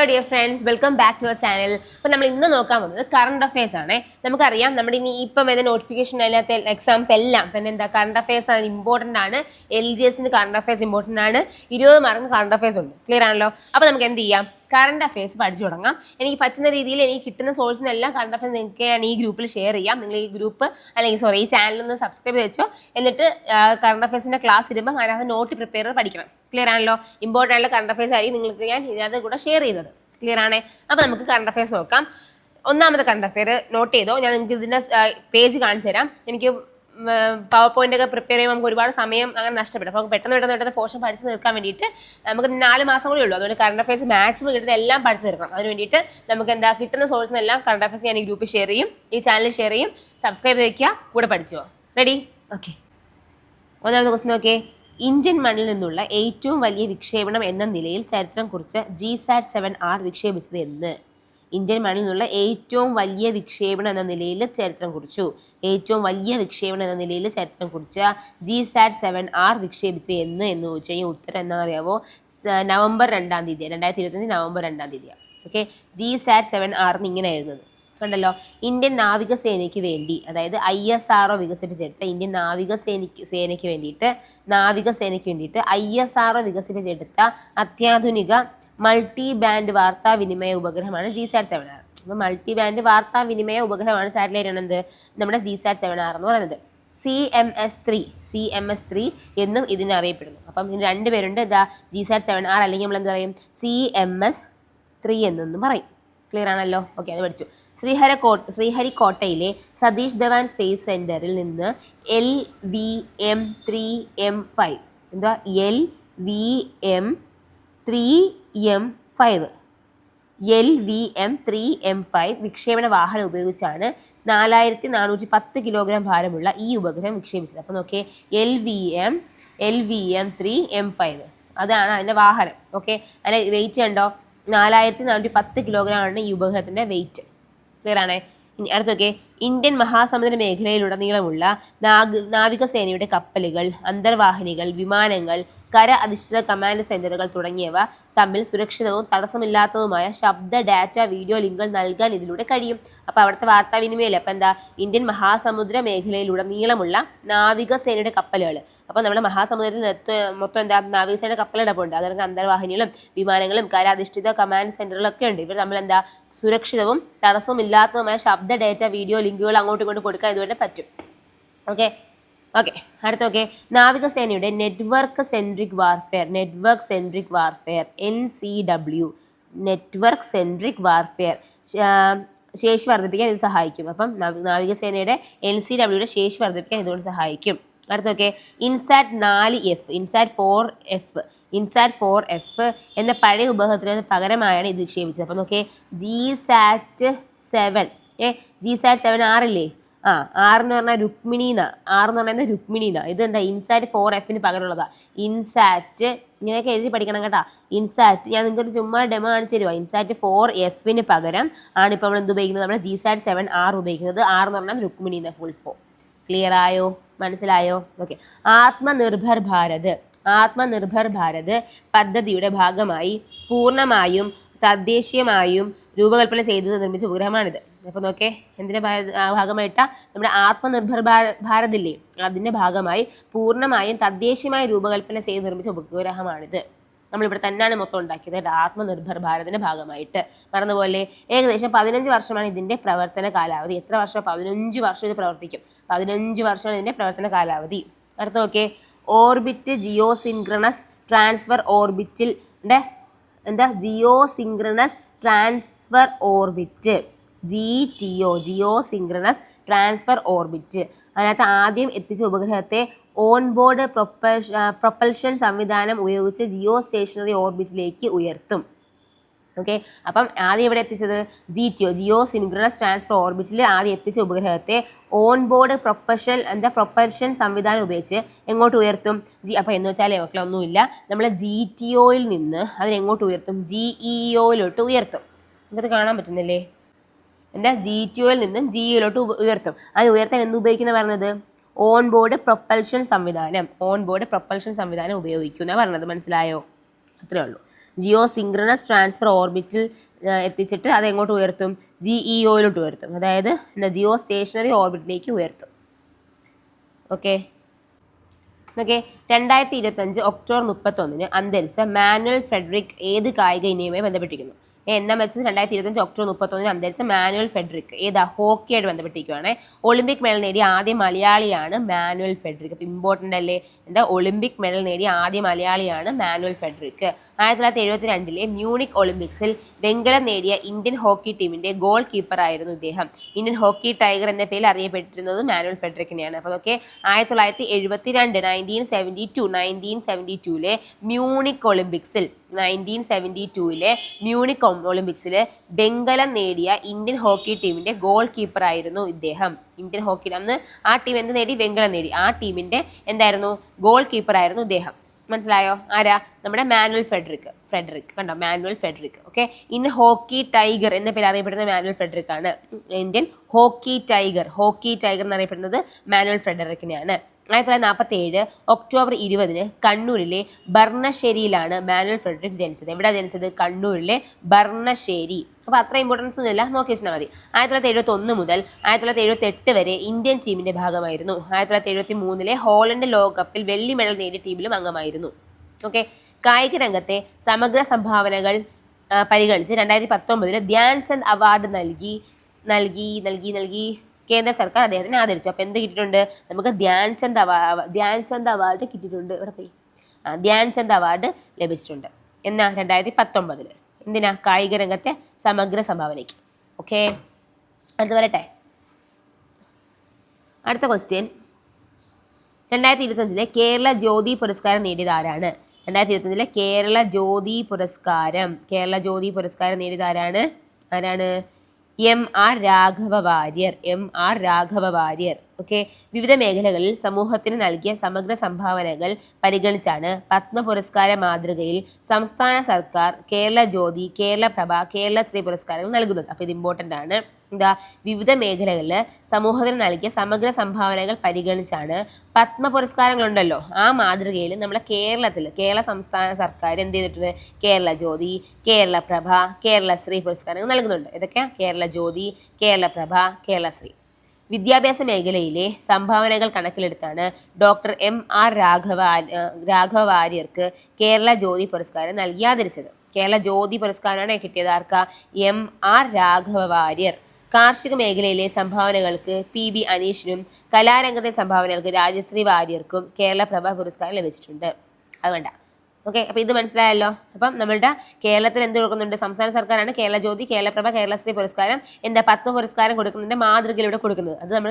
dear friends, welcome back to our channel. അപ്പോൾ നമ്മൾ ഇന്ന് നോക്കാൻ പോകുന്നത് കറണ്ട് അഫയേഴ്സ് ആണ്. നമുക്കറിയാം നമ്മുടെ ഇനി ഇപ്പം വരുന്ന നോട്ടിഫിക്കേഷൻ അതിനകത്ത് എക്സാംസ് എല്ലാം തന്നെ എന്താ കറണ്ട് അഫയേഴ്സ് ആണ് ഇമ്പോർട്ടൻ്റ് ആണ്. LGSന് കറണ്ട് അഫയേഴ്സ് ഇമ്പോർട്ടൻ്റ് ആണ്. 20 മാർക്കിന് കറണ്ട് അഫയേഴ്സ് ഉണ്ട്. ക്ലിയർ ആണല്ലോ? അപ്പോൾ നമുക്ക് എന്ത് ചെയ്യാം? കറണ്ട് അഫയേഴ്സ് പഠിച്ചു തുടങ്ങാം. എനിക്ക് പറ്റുന്ന രീതിയിൽ എനിക്ക് കിട്ടുന്ന സോഴ്സിനെല്ലാം കറണ്ട് അഫയേഴ്സ് നിങ്ങൾക്ക് ഞാൻ ഈ ഗ്രൂപ്പിൽ ഷെയർ ചെയ്യാം. നിങ്ങൾ ഈ ഗ്രൂപ്പ് അല്ലെങ്കിൽ ഈ ചാനലിൽ നിന്ന് സബ്സ്ക്രൈബ് വെച്ചോ. എന്നിട്ട് കറണ്ട് അഫയേഴ്സിൻ്റെ ക്ലാസ് ഇടുമ്പോൾ അതിനകത്ത് നോട്ട് പ്രിപ്പയർ ചെയ്ത് പഠിക്കണം. ക്ലിയർ ആണല്ലോ? ഇമ്പോർട്ടൻ്റ് ആയിട്ടുള്ള കറണ്ട് അഫയേഴ്സ് ആയിരിക്കും നിങ്ങൾക്ക് ഞാൻ ഇതിനകത്ത് കൂടെ ഷെയർ ചെയ്യുന്നത്. ക്ലിയർ ആണേ? അപ്പോൾ നമുക്ക് കറണ്ട് അഫയേഴ്സ് നോക്കാം. ഒന്നാമത്തെ കറണ്ട് അഫയർ നോട്ട് ചെയ്തോ. ഞാൻ നിങ്ങൾക്ക് ഇതിൻ്റെ പേജ് കാണിച്ചു തരാം. എനിക്ക് പവർ പോയിന്റ് ഒക്കെ പ്രിപ്പയർ ചെയ്യുമ്പോൾ നമുക്ക് ഒരുപാട് സമയം അങ്ങനെ നഷ്ടപ്പെടും. അപ്പോൾ പെട്ടെന്ന് പോർഷൻ പഠിച്ച് തീർക്കാൻ വേണ്ടിയിട്ട് നമുക്ക് 4 മാസം കൂടി ഉള്ളൂ. അതുകൊണ്ട് കറണ്ട് അഫയേഴ്സ് മാക്സിമം കിട്ടുന്ന എല്ലാം പഠിച്ച് തീർക്കണം. അതിന് വേണ്ടിയിട്ട് നമുക്ക് എന്താ കിട്ടുന്ന സോഴ്സിനെല്ലാം കറണ്ട് അഫയേഴ്സ് ഞാൻ ഈ ഗ്രൂപ്പിൽ ഷെയർ ചെയ്യും, ഈ ചാനലിൽ ഷെയർ ചെയ്യും. സബ്സ്ക്രൈബ് ചെയ്യിക്കുക, കൂടെ പഠിച്ചോ. റെഡി? ഓക്കെ. ഒന്നാമത്തെ ക്വസ്റ്റ്യൻ നോക്കേ. ഇന്ത്യൻ മണ്ണിൽ നിന്നുള്ള ഏറ്റവും വലിയ വിക്ഷേപണം എന്ന നിലയിൽ ചരിത്രം കുറിച്ച് GSAT-7R വിക്ഷേപിച്ചത് എന്ന്? ഇന്ത്യൻ മണ്ണിൽ നിന്നുള്ള ഏറ്റവും വലിയ വിക്ഷേപണം എന്ന നിലയിൽ ചരിത്രം കുറിച്ചു. ഏറ്റവും വലിയ വിക്ഷേപണം എന്ന നിലയിൽ ചരിത്രം കുറിച്ച GSAT-7R വിക്ഷേപിച്ചത് എന്ന് ചോദിച്ചു കഴിഞ്ഞാൽ ഉത്തരം എന്താണെന്ന് അറിയാവോ? നവംബർ 2-ാം തീയതി 2025 നവംബർ 2-ാം തീയതിയാണ്. ഓക്കെ. GSAT-7R ഇങ്ങനെ എഴുതുന്നത് കണ്ടല്ലോ. ഇന്ത്യൻ നാവികസേനയ്ക്ക് വേണ്ടി, അതായത് ISRO വികസിപ്പിച്ചെടുത്ത ഇന്ത്യൻ നാവികസേനയ്ക്ക് വേണ്ടിയിട്ട് ISRO വികസിപ്പിച്ചെടുത്ത അത്യാധുനിക മൾട്ടി ബാൻഡ് വാർത്താവിനിമയ ഉപഗ്രഹമാണ് GSAT-7R. അപ്പോൾ മൾട്ടി ബാൻഡ് വാർത്താവിനിമയ ഉപഗ്രഹമാണ് സാറ്റലൈറ്റ് ആണ് എന്ത് നമ്മുടെ GSAT-7R എന്ന് പറയുന്നത്. CMS-3 എന്നും ഇതിനറിയപ്പെടുന്നു. അപ്പം ഇതിന് 2 പേരുണ്ട്. ഇതാ GSAT-7R അല്ലെങ്കിൽ നമ്മൾ എന്ത് പറയും? CMS-3 എന്നും പറയും. ക്ലിയർ ആണല്ലോ? ഓക്കെ, അത് പഠിച്ചു. ശ്രീഹരിക്കോട്ടയിലെ സതീഷ് ധവാൻ സ്പേസ് സെന്ററിൽ നിന്ന് LVM-3M5 എന്താ LVM-3M5 വിക്ഷേപണ വാഹനം ഉപയോഗിച്ചാണ് 4410 കിലോഗ്രാം ഭാരമുള്ള ഈ ഉപഗ്രഹം വിക്ഷേപിച്ചത്. അപ്പോൾ നോക്കിയേ, LVM-3M5 അതാണ് അതിൻ്റെ വാഹനം. ഓക്കെ, അതിൻ്റെ വെയിറ്റ് കണ്ടോ? 4410 കിലോഗ്രാം ആണ് ഈ ഉപഗ്രഹത്തിൻ്റെ വെയിറ്റ്. ക്ലിയർ ആണേ? ഇനി അടുത്ത് നോക്കിയേ. ഇന്ത്യൻ മഹാസമുദ്ര മേഖലയിലുടനീളമുള്ള നാവികസേനയുടെ കപ്പലുകൾ, അന്തർവാഹിനികൾ, വിമാനങ്ങൾ, കര അധിഷ്ഠിത കമാൻഡ് സെന്ററുകൾ തുടങ്ങിയവ തമ്മിൽ സുരക്ഷിതവും തടസ്സമില്ലാത്തതുമായ ശബ്ദ, ഡാറ്റ, വീഡിയോ ലിങ്കുകൾ നൽകാൻ ഇതിലൂടെ കഴിയും. അപ്പോൾ അവിടുത്തെ വാർത്താവിനിമയല്ലേ? അപ്പോൾ എന്താ? ഇന്ത്യൻ മഹാസമുദ്ര മേഖലയിലുടനീളമുള്ള നാവികസേനയുടെ കപ്പലുകൾ. അപ്പോൾ നമ്മുടെ മഹാസമുദ്രത്തിൽ മൊത്തം എന്താ നാവികസേനയുടെ കപ്പലുകൾ ഉണ്ട്. അതുകൊണ്ട് അന്തർവാഹിനികളും വിമാനങ്ങളും കര അധിഷ്ഠിത കമാൻഡ് സെന്ററുകളൊക്കെ ഉണ്ട്. ഇവർ തമ്മിൽ എന്താ സുരക്ഷിതവും തടസ്സമില്ലാത്തതുമായ ശബ്ദ, ഡാറ്റ, വീഡിയോ ലിങ്കുകൾ അങ്ങോട്ടും ഇങ്ങോട്ടും കൊടുക്കാൻ ഇതുവരെ പറ്റും. ഓക്കെ. അടുത്ത നോക്കെ. നാവികസേനയുടെ network centric warfare NCW network centric warfare ശേഷി വർദ്ധിപ്പിക്കാൻ ഇത് സഹായിക്കും. അപ്പം നാവികസേനയുടെ NCWയുടെ ശേഷി വർദ്ധിപ്പിക്കാൻ ഇതുകൊണ്ട് സഹായിക്കും. അടുത്ത നോക്കെ. ഇൻസാറ്റ്-4F എന്ന പഴയ ഉപഗ്രഹത്തിന് പകരമായാണ് ഇത് വിക്ഷേപിച്ചത്. അപ്പം നോക്കെ, GSAT-7R ഇല്ലേ? R എന്ന് പറഞ്ഞാൽ രുക്മിണീന. ഇത് എന്താ? ഇൻസാറ്റ്-4Fന് പകരമുള്ളതാ. ഇൻസാറ്റ് ഇങ്ങനെയൊക്കെ എഴുതി പഠിക്കണം കേട്ടോ. ഇൻസാറ്റ് ഞാൻ നിങ്ങൾക്ക് ചുമ്മാ ഡെമോ കാണിച്ചു തരുവാ. ഇൻസാറ്റ്-4Fന് പകരം ആണ് ഇപ്പോൾ നമ്മൾ എന്ത് ഉപയോഗിക്കുന്നത്? നമ്മുടെ GSAT-7R ഉപയോഗിക്കുന്നത്. R എന്ന് പറഞ്ഞാൽ രുക്മിണീന ഫുൾ ഫോം. ക്ലിയർ ആയോ? മനസ്സിലായോ? ഓക്കെ. ആത്മനിർഭർ ഭാരത് പദ്ധതിയുടെ ഭാഗമായി പൂർണ്ണമായും തദ്ദേശീയമായും രൂപകൽപ്പന ചെയ്ത് നിർമ്മിച്ച ഉപഗ്രഹമാണിത്. അപ്പോൾ നോക്കേ, എന്തിൻ്റെ ഭാഗമായിട്ടാ? നമ്മുടെ ആത്മനിർഭർ ഭാരതില്ലേ, അതിൻ്റെ ഭാഗമായി പൂർണ്ണമായും തദ്ദേശീയമായി രൂപകൽപ്പന ചെയ്ത് നിർമ്മിച്ച ഉപഗ്രഹമാണിത്. നമ്മളിവിടെ തന്നെയാണ് മൊത്തം ഉണ്ടാക്കിയത് ആത്മനിർഭർ ഭാരതിൻ്റെ ഭാഗമായിട്ട്. മറന്നുപോലെ ഏകദേശം 15 വർഷമാണ് ഇതിൻ്റെ പ്രവർത്തന കാലാവധി. എത്ര വർഷം? 15 വർഷം ഇത് പ്രവർത്തിക്കും. 15 വർഷമാണ് ഇതിൻ്റെ പ്രവർത്തന കാലാവധി. അടുത്ത നോക്കേ. ഓർബിറ്റ് ജിയോസിൻക്രണസ് ട്രാൻസ്ഫർ ഓർബിറ്റിൽ geosynchronous transfer orbit GTO geosynchronous transfer orbit. അതിനകത്ത് ആദ്യം എത്തിച്ച ഉപഗ്രഹത്തെ ഓൺബോർഡ് പ്രൊപ്പൽഷൻ സംവിധാനം ഉപയോഗിച്ച് ജിയോ സ്റ്റേഷനറി ഓർബിറ്റിലേക്ക് ഉയർത്തും. ഓക്കെ. അപ്പം ആദ്യം എവിടെ എത്തിച്ചത്? ജിയോസിൻക്രണസ് ട്രാൻസ്ഫർ ഓർബിറ്റിൽ ആദ്യം എത്തിച്ച ഉപഗ്രഹത്തെ ഓൺബോർഡ് പ്രൊപ്പൽഷൻ സംവിധാനം ഉപയോഗിച്ച് എങ്ങോട്ട് ഉയർത്തും? അപ്പോൾ എന്ന് വെച്ചാൽ മക്കളെ ഒന്നുമില്ല, നമ്മൾ GTOയിൽ നിന്ന് അതിനെങ്ങോട്ട് ഉയർത്തും? GEOയിലോട്ട് ഉയർത്തും. നിങ്ങൾക്ക് കാണാൻ പറ്റുന്നില്ലേ? GTOയിൽ നിന്നും GEOയിലോട്ട് ഉയർത്തും. അത് ഉയർത്താൻ എന്ത് ഉപയോഗിക്കുന്ന പറഞ്ഞത്? ഓൺബോർഡ് പ്രൊപ്പൽഷൻ സംവിധാനം ഉപയോഗിക്കും എന്നാണ് പറഞ്ഞത്. മനസ്സിലായോ? അത്രേ ഉള്ളൂ. ജിയോ സിങ്ക്രണസ് ട്രാൻസ്ഫർ ഓർബിറ്റിൽ എത്തിച്ചിട്ട് അത് എങ്ങോട്ട് ഉയർത്തും? GEOയിലോട്ട് ഉയർത്തും. അതായത് ജിയോ സ്റ്റേഷനറി ഓർബിറ്റിലേക്ക് ഉയർത്തും. ഓക്കെ 2025 ഒക്ടോബർ 31 അന്തരിച്ച മാനുവൽ ഫ്രെഡറിക് ഏത് കായിക ഇനവുമായി ബന്ധപ്പെട്ടിരിക്കുന്നു? എന്നാ മത്സരം 2025 ഒക്ടോബർ 31 അന്തരിച്ച മാനുവൽ ഫ്രെഡറിക് ഏതാ? ഹോക്കിയായിട്ട് ബന്ധപ്പെട്ടിരിക്കുകയാണ്. ഒളിമ്പിക് മെഡൽ നേടിയ ആദ്യ മലയാളിയാണ് മാനുവൽ ഫ്രെഡറിക്. അപ്പോൾ ഇമ്പോർട്ടൻ്റ് അല്ലേ? എന്താ ഒളിമ്പിക് മെഡൽ നേടിയ ആദ്യ മലയാളിയാണ് മാനുവൽ ഫ്രെഡറിക്. 1972 മ്യൂണിക് ഒളിമ്പിക്സിൽ വെങ്കലം നേടിയ ഇന്ത്യൻ ഹോക്കി ടീമിന്റെ ഗോൾ കീപ്പറായിരുന്നു ഇദ്ദേഹം. ഇന്ത്യൻ ഹോക്കി ടൈഗർ എന്ന പേരിൽ അറിയപ്പെട്ടിരുന്നത് മാനുവൽ ഫ്രെഡറിക്കിനെയാണ്. അപ്പോൾ അതൊക്കെ 1972 മ്യൂണിക് ഒളിമ്പിക്സിൽ 1972 മ്യൂണിക് ഒളിമ്പിക്സിൽ വെങ്കലം നേടിയ ഇന്ത്യൻ ഹോക്കി ടീമിന്റെ ഗോൾ കീപ്പറായിരുന്നു ഇദ്ദേഹം. ഇന്ത്യൻ ഹോക്കി അന്ന് ആ ടീം എന്ത് നേടി? വെങ്കലം നേടി. ആ ടീമിന്റെ എന്തായിരുന്നു? ഗോൾ കീപ്പറായിരുന്നു ഇദ്ദേഹം. മനസ്സിലായോ? ആരാ? നമ്മുടെ മാനുവൽ ഫ്രെഡറിക് കണ്ടോ? മാനുവൽ ഫ്രെഡറിക്. ഓക്കെ ഇന്ന് ഹോക്കി ടൈഗർ എന്ന പേര് അറിയപ്പെടുന്ന മാനുവൽ ഫ്രെഡറിക് ആണ്. ഇന്ത്യൻ ഹോക്കി ടൈഗർ എന്നറിയപ്പെടുന്നത് മാനുവൽ ഫ്രെഡറിക്കിനെയാണ്. 1947 ഒക്ടോബർ 20 കണ്ണൂരിലെ ബർണശ്ശേരിയിലാണ് മാനുവൽ ഫ്രെഡറിക് ജനിച്ചത്. എവിടെ ജനിച്ചത്? കണ്ണൂരിലെ ബർണശ്ശേരി. അപ്പോൾ അത്ര ഇമ്പോർട്ടൻസ് ഒന്നുമില്ല, നോക്കി വെച്ചാൽ മതി. 1971 മുതൽ 1978 വരെ ഇന്ത്യൻ ടീമിന്റെ ഭാഗമായിരുന്നു. 1973 ഹോളണ്ട് ലോകകപ്പിൽ വെള്ളി മെഡൽ നേടിയ ടീമിലും അംഗമായിരുന്നു. ഓക്കെ കായിക രംഗത്തെ സമഗ്ര സംഭാവനകൾ പരിഗണിച്ച് 2019 ധ്യാൻചന്ദ് അവാർഡ് നൽകി കേന്ദ്ര സർക്കാർ അദ്ദേഹത്തിനെ ആദരിച്ചു. അപ്പോൾ എന്ത് കിട്ടിയിട്ടുണ്ട്? നമുക്ക് ധ്യാൻചന്ദ് അവാർഡ് കിട്ടിയിട്ടുണ്ട്. ഇവിടെ പോയി ധ്യാൻചന്ദ് അവാർഡ് ലഭിച്ചിട്ടുണ്ട്. എന്നാ 2019 എന്തിനാ? കായിക രംഗത്തെ സമഗ്ര സംഭാവനയ്ക്ക്. ഓക്കെ അടുത്ത് വരട്ടെ. അടുത്ത ക്വസ്റ്റ്യൻ 2025 കേരള ജ്യോതി പുരസ്കാരം നേടിയത് ആരാണ്? 2025 കേരള ജ്യോതി പുരസ്കാരം നേടിയത് ആരാണ്? MR രാഘവ വാര്യർ. ഓക്കെ വിവിധ മേഖലകളിൽ സമൂഹത്തിന് നൽകിയ സമഗ്ര സംഭാവനകൾ പരിഗണിച്ചാണ് പത്മ പുരസ്കാര മാതൃകയിൽ സംസ്ഥാന സർക്കാർ കേരള ജ്യോതി, കേരള പ്രഭ, കേരളശ്രീ പുരസ്കാരങ്ങൾ നൽകുന്നത്. അപ്പോൾ ഇത് ഇമ്പോർട്ടൻ്റ് ആണ്. വിവിധ മേഖലകളിൽ സമൂഹത്തിന് നൽകിയ സമഗ്ര സംഭാവനകൾ പരിഗണിച്ചാണ് പത്മ പുരസ്കാരങ്ങളുണ്ടല്ലോ ആ മാതൃകയിൽ നമ്മുടെ കേരള സംസ്ഥാന സർക്കാർ എന്ത് ചെയ്തിട്ടുണ്ട്? കേരള ജ്യോതി, കേരള പ്രഭ, കേരളശ്രീ പുരസ്കാരങ്ങൾ നൽകുന്നുണ്ട്. ഇതൊക്കെ കേരള ജ്യോതി, കേരള പ്രഭ, കേരളശ്രീ. വിദ്യാഭ്യാസ മേഖലയിലെ സംഭാവനകൾ കണക്കിലെടുത്താണ് ഡോക്ടർ MR രാഘവ വാര്യർക്ക് കേരള ജ്യോതി പുരസ്കാരം നൽകി ആദരിച്ചത്. കേരള ജ്യോതി പുരസ്കാരമാണ് കിട്ടിയത് ആർക്കാ? MR രാഘവ വാര്യർ. കാർഷിക മേഖലയിലെ സംഭാവനകൾക്ക് PB അനീഷിനും കലാരംഗത്തെ സംഭാവനകൾക്ക് രാജശ്രീ വാര്യർക്കും കേരള പ്രഭ പുരസ്കാരം ലഭിച്ചിട്ടുണ്ട്. അത് വേണ്ട. ഓക്കെ അപ്പോൾ ഇത് മനസ്സിലായല്ലോ. അപ്പം നമ്മളുടെ കേരളത്തിൽ എന്ത് കൊടുക്കുന്നുണ്ട്? സംസ്ഥാന സർക്കാരാണ് കേരള ജ്യോതി, കേരള പ്രഭ, കേരളശ്രീ പുരസ്കാരം പത്മ പുരസ്കാരം കൊടുക്കുന്നതിന്റെ മാതൃകയിലൂടെ കൊടുക്കുന്നത്. അത് നമ്മൾ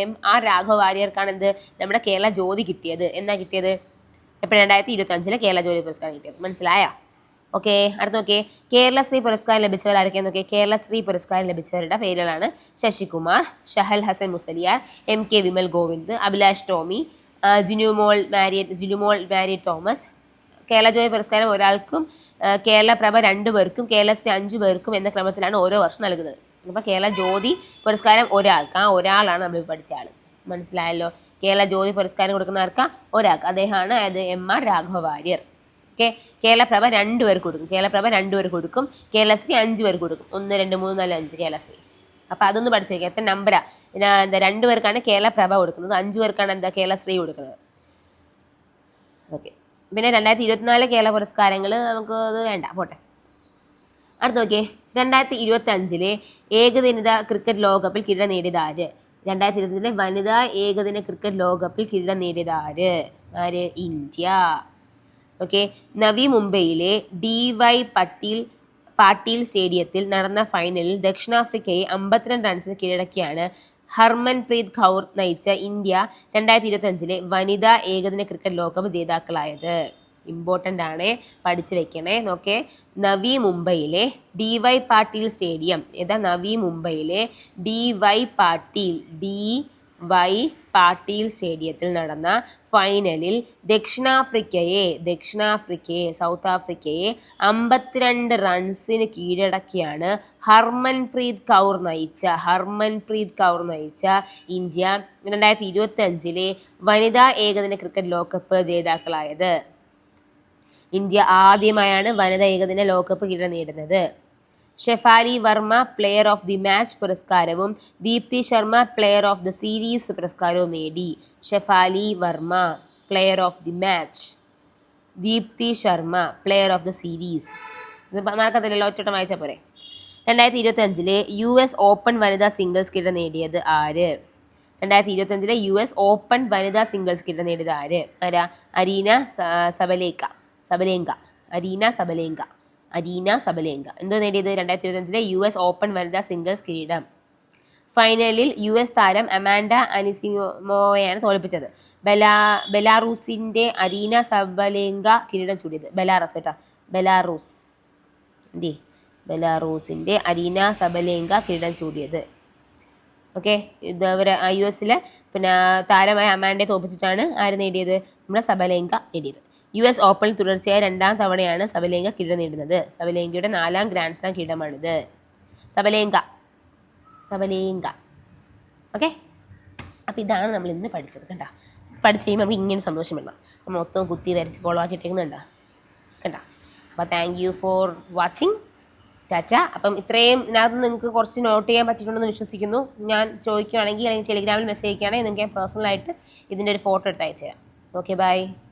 MR രാഘവ വാര്യർക്കാണ് നമ്മുടെ കേരള ജ്യോതി കിട്ടിയത്. എന്നാ കിട്ടിയത്? എപ്പോൾ? 2025 കേരള ജ്യോതി പുരസ്കാരം കിട്ടിയത്. മനസ്സിലായോ? ഓക്കെ അടുത്ത് നോക്കിയേ. കേരളശ്രീ പുരസ്കാരം ലഭിച്ചവർ ആരൊക്കെയാന്ന് നോക്കിയേ. കേരളശ്രീ പുരസ്കാരം ലഭിച്ചവരുടെ പേരുകളാണ് ശശികുമാർ, ഷഹൽ ഹസൻ മുസലിയാർ, MK വിമൽ ഗോവിന്ദ്, അഭിലാഷ് ടോമി, ജിനുമോൾ മാരിയറ്റ് തോമസ്. കേരള ജ്യോതി പുരസ്കാരം ഒരാൾക്കും കേരള പ്രഭ 2 പേർക്കും കേരളശ്രീ 5 പേർക്കും എന്ന ക്രമത്തിലാണ് ഓരോ വർഷം നൽകുന്നത്. അപ്പോൾ കേരള ജ്യോതി പുരസ്കാരം ഒരാൾക്ക്, ആ ഒരാളാണ് നമ്മൾ പഠിച്ച ആൾ. മനസ്സിലായല്ലോ? കേരള ജ്യോതി പുരസ്കാരം കൊടുക്കുന്നവർക്ക് ഒരാൾക്ക്, അദ്ദേഹമാണ് MR രാഘവ വാര്യർ. ഓക്കെ കേരള പ്രഭ 2 പേർക്ക് കൊടുക്കും, കേരളശ്രീ 5 പേർക്ക് കൊടുക്കും. 1 2 3 4 5 കേരളശ്രീ. അപ്പോൾ അതൊന്ന് പഠിച്ചു വയ്ക്കുക. എത്ര നമ്പരാ? 2 പേർക്കാണ് കേരള പ്രഭ കൊടുക്കുന്നത്, 5 പേർക്കാണ് കേരളശ്രീ കൊടുക്കുന്നത്. ഓക്കെ പിന്നെ 2024 കേരള പുരസ്കാരങ്ങൾ നമുക്ക് അത് വേണ്ട, പോട്ടെ. അടുത്ത് നോക്കിയേ. 2025 ഏകദിന ക്രിക്കറ്റ് ലോകകപ്പിൽ കിരീടം നേടിയത് ആര്? 2025 വനിതാ ഏകദിന ക്രിക്കറ്റ് ലോകകപ്പിൽ കിരീടം നേടിയത് ആര്? ഇന്ത്യ. ഓക്കെ നവി മുംബൈയിലെ DY പാട്ടീൽ സ്റ്റേഡിയത്തിൽ നടന്ന ഫൈനലിൽ ദക്ഷിണാഫ്രിക്കയെ 52 റൺസിന് കീഴടക്കിയാണ് ഹർമൻപ്രീത് കൗർ നയിച്ച ഇന്ത്യ 2025 വനിതാ ഏകദിന ക്രിക്കറ്റ് ലോകകപ്പ് ജേതാക്കളായത്. ഇമ്പോർട്ടൻ്റ് ആണ്, പഠിച്ചു വെക്കണേ. നോക്കേ നവി മുംബൈയിലെ DY പാട്ടീൽ സ്റ്റേഡിയം നവി മുംബൈയിലെ DY പാട്ടീൽ സ്റ്റേഡിയത്തിൽ നടന്ന ഫൈനലിൽ ദക്ഷിണാഫ്രിക്കയെ സൗത്ത് ആഫ്രിക്കയെ 52 റൺസിന് കീഴടക്കിയാണ് ഹർമൻപ്രീത് കൗർ നയിച്ച ഇന്ത്യ 2025 വനിതാ ഏകദിന ക്രിക്കറ്റ് ലോകകപ്പ് ജേതാക്കളായത്. ഇന്ത്യ ആദ്യമായാണ് വനിതാ ഏകദിന ലോകകപ്പ് കിരീടം നേടുന്നത്. Shafali Verma player of the match പുരസ്കാരവും Deepti Sharma player of the series പുരസ്കാരവും നേടി. Shafali Verma player of the match, Deepti Sharma player of the series. ഇത് മറക്കത്തില്ലല്ലോ, ഒറ്റവട്ടം വായിച്ചാൽ പോരെ. 2025 US ഓപ്പൺ വനിതാ സിംഗിൾസ് കിരീടം നേടിയത് ആര്? 2025 US ഓപ്പൺ വനിതാ സിംഗിൾസ് കിരീടം നേടിയത് ആര്? ആരാ? Arena Sabalenka. എന്തോ നേടിയത്? 2025 US ഓപ്പൺ വനിതാ സിംഗിൾസ് കിരീടം. ഫൈനലിൽ US താരം അമാൻഡ അനിസിമോവയാണ് തോൽപ്പിച്ചത്. ബെലാറൂസിന്റെ അരീന സബലേങ്ക കിരീടം ചൂടിയത്. ബെലാറൂസിന്റെ അരീന സബലേങ്ക കിരീടം ചൂടിയത്. ഓക്കെ, ഇത് അവർ US പിന്നെ താരമായ അമാൻഡയെ തോൽപ്പിച്ചിട്ടാണ് ആര് നേടിയത്? നമ്മുടെ സബലേങ്ക നേടിയത്. US ഓപ്പണിൽ തുടർച്ചയായ 2ാം തവണയാണ് സബലേങ്ക കിരീടം നേടുന്നത്. സബലേങ്കയുടെ 4ാം ഗ്രാൻഡ് സ്ലാം കിരീടമാണിത്. സബലേങ്ക. ഓക്കെ, അപ്പോൾ ഇതാണ് നമ്മൾ ഇന്ന് പഠിച്ചത്. കണ്ട, പഠിച്ച് കഴിയുമ്പോൾ നമുക്ക് ഇങ്ങനെ സന്തോഷം വേണം. നമ്മൾ മൊത്തം കുത്തി വരച്ച് ഫോളോവാക്കിയിട്ടേക്കുന്നുണ്ടോ? കണ്ട. അപ്പോൾ thank you for watching. Tata. അപ്പം ഇത്രയും ഇതിനകത്ത് നിങ്ങൾക്ക് കുറച്ച് നോട്ട് ചെയ്യാൻ പറ്റിയിട്ടുണ്ടെന്ന് വിശ്വസിക്കുന്നു. ഞാൻ ചോദിക്കുകയാണെങ്കിൽ അല്ലെങ്കിൽ ടെലിഗ്രാമിൽ മെസ്സേജ് അയക്കുകയാണെങ്കിൽ നിങ്ങൾക്ക് ഞാൻ പേഴ്സണലായിട്ട് ഇതിൻ്റെ ഒരു ഫോട്ടോ എടുത്ത് അയച്ചു തരാം. Okay, by.